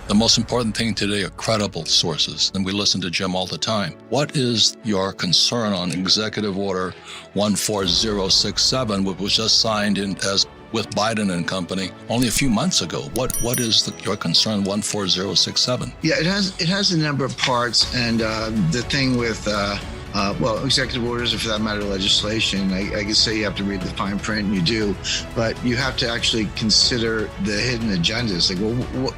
The most important thing today are credible sources, and we listen to Jim all the time. What is your concern on Executive Order 14067, which was just signed with Biden and company only a few months ago? What is your concern 14067? Yeah, it has a number of parts, and the thing with executive orders, or for that matter, legislation, I can say you have to read the fine print, and you do, but you have to actually consider the hidden agendas. Like,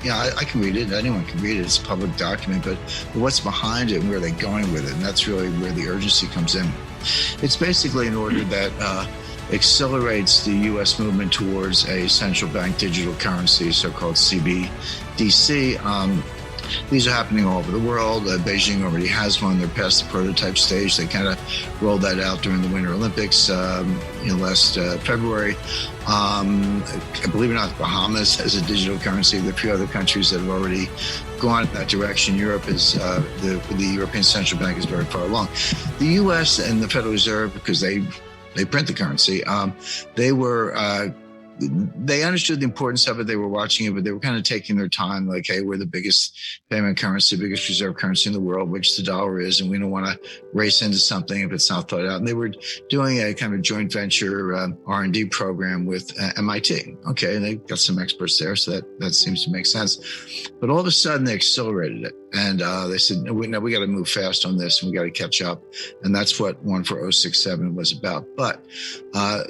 I can read it. Anyone can read it. It's a public document, but what's behind it and where are they going with it? And that's really where the urgency comes in. It's basically an order that accelerates the U.S. movement towards a central bank digital currency, so-called CBDC. These are happening all over the world. Beijing already has one. They're past the prototype stage. They kind of rolled that out during the Winter Olympics last February. Believe it or not, the Bahamas has a digital currency. There are a few other countries that have already gone in that direction. Europe is, the European Central Bank is very far along. The U.S. and the Federal Reserve, because they print the currency, they understood the importance of it. They were watching it, but they were kind of taking their time. Like, hey, we're the biggest payment currency, biggest reserve currency in the world, which the dollar is, and we don't want to race into something if it's not thought out. And they were doing a kind of joint venture R&D program with MIT. Okay, and they got some experts there, so that seems to make sense. But all of a sudden, they accelerated it, and they said, "No, we got to move fast on this, and we got to catch up." And that's what 14067 was about. But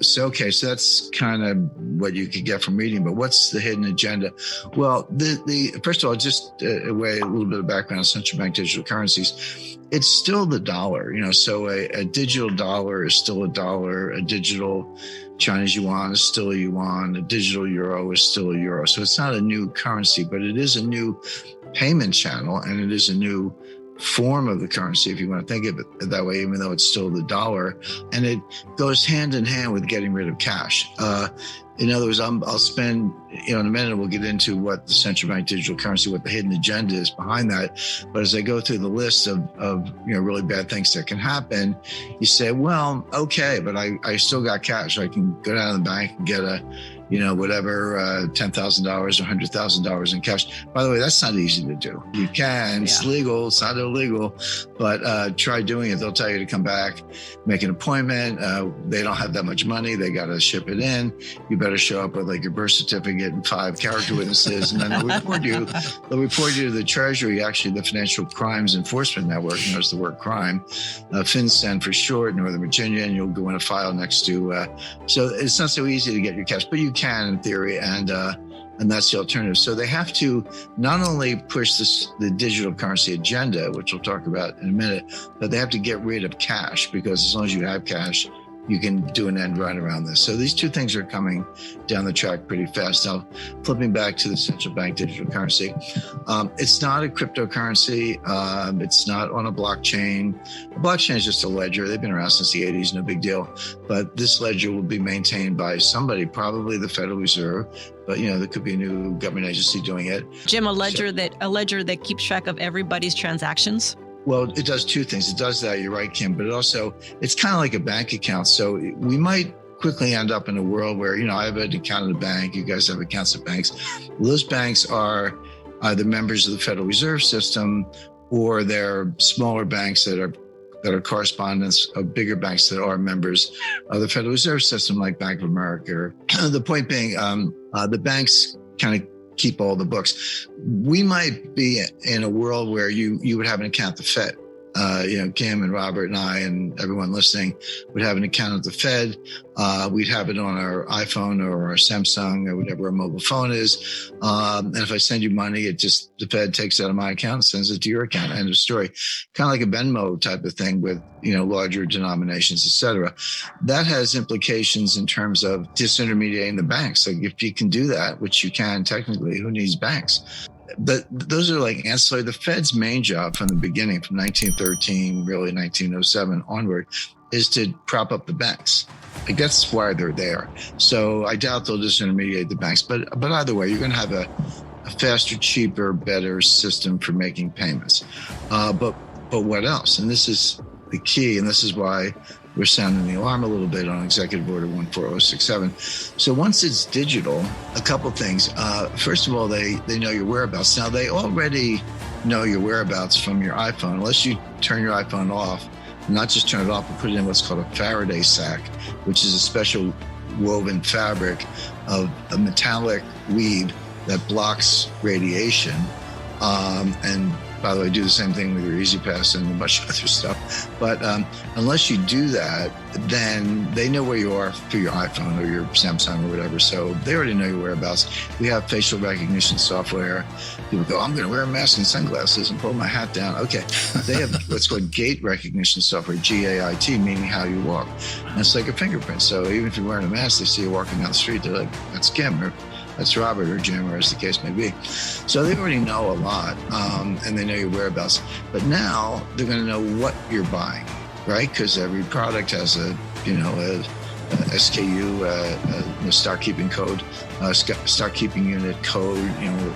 so that's kind of what you could get from reading. But what's the hidden agenda? Well, the first of all, just a little bit of background on central bank digital currencies. It's still the dollar, so a digital dollar is still a dollar. A digital Chinese yuan is still a yuan. A digital euro is still a euro. So it's not a new currency, but it is a new payment channel, and it is a new form of the currency, if you want to think of it that way, even though it's still the dollar. And it goes hand in hand with getting rid of cash. In other words, I'll spend, in a minute, we'll get into what the central bank digital currency, what the hidden agenda is behind that. But as I go through the list of really bad things that can happen, you say, well, okay, but I still got cash. I can go down to the bank and get whatever, $10,000 or $100,000 in cash. By the way, that's not easy to do. You can, it's legal, it's not illegal, but try doing it. They'll tell you to come back, make an appointment. They don't have that much money. They got to ship it in. You better show up with like your birth certificate and 5 character witnesses, and then they'll report you to the Treasury, actually the Financial Crimes Enforcement Network, knows the word crime, FinCEN for short, Northern Virginia, and you'll go in a file next to, so it's not so easy to get your cash, but you can in theory, and that's the alternative. So they have to not only push the digital currency agenda, which we'll talk about in a minute, but they have to get rid of cash, because as long as you have cash, you can do an end run around this. So these two things are coming down the track pretty fast. Now, flipping back to the central bank digital currency, it's not a cryptocurrency. It's not on a blockchain. A blockchain is just a ledger. They've been around since the 80s, no big deal. But this ledger will be maintained by somebody, probably the Federal Reserve. But there could be a new government agency doing it. Jim, a ledger that keeps track of everybody's transactions. Well, it does two things. It does that, you're right, Kim, but it's kind of like a bank account. So we might quickly end up in a world where, I have an account at a bank, you guys have accounts at banks. Those banks are either members of the Federal Reserve System, or they're smaller banks that are correspondents of bigger banks that are members of the Federal Reserve System, like Bank of America. The point being, the banks kind of keep all the books. We might be in a world where you would have an account at the Fed. Kim and Robert and I and everyone listening would have an account at the Fed. We'd have it on our iPhone or our Samsung or whatever our mobile phone is. And if I send you money, the Fed takes it out of my account and sends it to your account. End of story. Kind of like a Venmo type of thing with, larger denominations, et cetera. That has implications in terms of disintermediating the banks. Like, if you can do that, which you can technically, who needs banks? But those are like ancillary. The Fed's main job from the beginning, from 1913, really 1907 onward, is to prop up the banks. Like, that's why they're there. So I doubt they'll disintermediate the banks. But either way, you're going to have a faster, cheaper, better system for making payments. But what else? And this is the key, and this is why we're sounding the alarm a little bit on Executive Order 14067. So once it's digital, a couple things. First of all, they know your whereabouts. Now, they already know your whereabouts from your iPhone, unless you turn your iPhone off, not just turn it off, but put it in what's called a Faraday sac, which is a special woven fabric of a metallic weave that blocks radiation. And by the way, do the same thing with your Easy Pass and a bunch of other stuff. But unless you do that, then they know where you are through your iPhone or your Samsung or whatever. So they already know your whereabouts. We have facial recognition software. People go, I'm going to wear a mask and sunglasses and pull my hat down. Okay. They have what's called gait recognition software, GAIT, meaning how you walk. And it's like a fingerprint. So even if you're wearing a mask, they see you walking down the street, they're like, that's Kim, or that's Robert, or Jim, or as the case may be. So they already know a lot, and they know your whereabouts. But now they're going to know what you're buying, right? Because every product has a SKU, a stock keeping code, stock keeping unit code,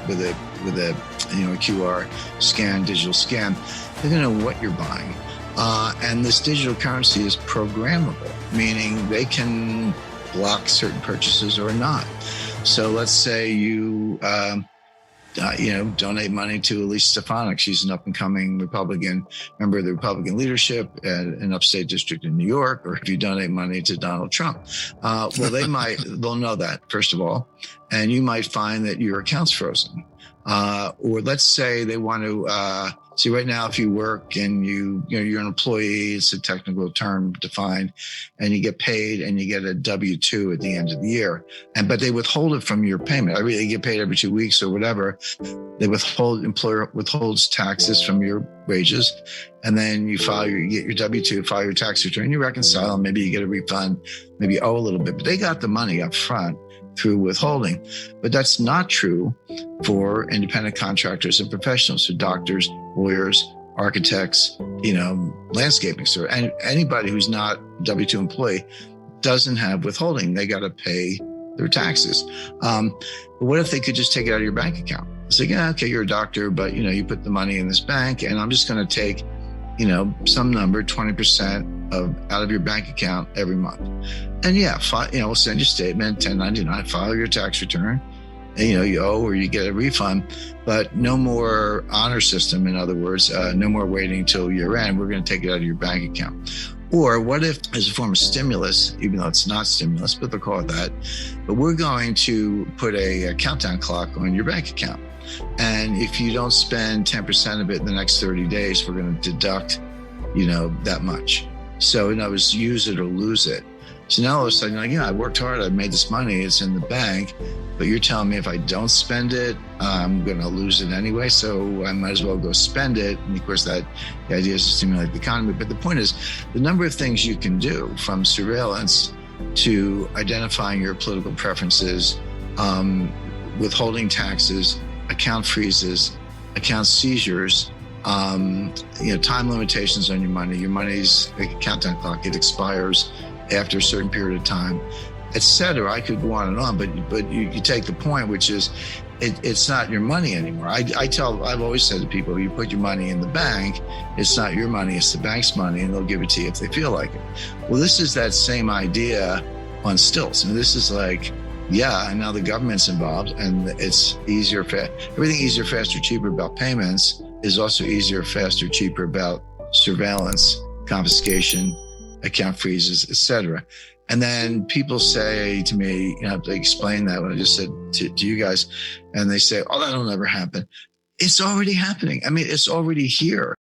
with a QR scan, digital scan. They're going to know what you're buying. And this digital currency is programmable, meaning they can block certain purchases or not. So let's say you, donate money to Elise Stefanik. She's an up-and-coming Republican member of the Republican leadership at an upstate district in New York. Or if you donate money to Donald Trump, they'll know that, first of all, and you might find that your account's frozen. Or let's say they want to see right now, if you work and you're an employee, it's a technical term defined, and you get paid and you get a W-2 at the end of the year. But they withhold it from your payment. They get paid every 2 weeks or whatever. Employer withholds taxes from your wages. And then you get your W-2, file your tax return, you reconcile, and maybe you get a refund, maybe you owe a little bit, but they got the money up front through withholding. But that's not true for independent contractors and professionals, so doctors, lawyers, architects, landscaping store, and anybody who's not W-2 employee doesn't have withholding. They got to pay their taxes. But what if they could just take it out of your bank account? It's like, okay, you're a doctor, but you put the money in this bank, and I'm just going to take, some number, 20% out of your bank account every month. And we'll send you a statement, 1099, file your tax return, and you owe or you get a refund, but no more honor system. In other words, no more waiting till year end. We're going to take it out of your bank account. Or what if, as a form of stimulus, even though it's not stimulus, but they'll call it that, but we're going to put a countdown clock on your bank account. And if you don't spend 10% of it in the next 30 days, we're going to deduct, that much. So in other words, use it or lose it. So now all of a sudden, I worked hard, I made this money, it's in the bank, but you're telling me if I don't spend it, I'm going to lose it anyway. So I might as well go spend it. And of course, the idea is to stimulate the economy. But the point is, the number of things you can do, from surveillance to identifying your political preferences, withholding taxes, account freezes, account seizures, time limitations on your money. Your money's like a countdown clock. It expires after a certain period of time, et cetera. I could go on and on, but you take the point, which is it's not your money anymore. I've always said to people, you put your money in the bank, it's not your money, it's the bank's money, and they'll give it to you if they feel like it. Well, this is that same idea on stilts. And this is like, and now the government's involved, and it's easier, everything easier, faster, cheaper about payments is also easier, faster, cheaper about surveillance, confiscation, account freezes, et cetera. And then people say to me, they explain that when I just said to you guys, and they say, that'll never happen. It's already happening. I mean, it's already here.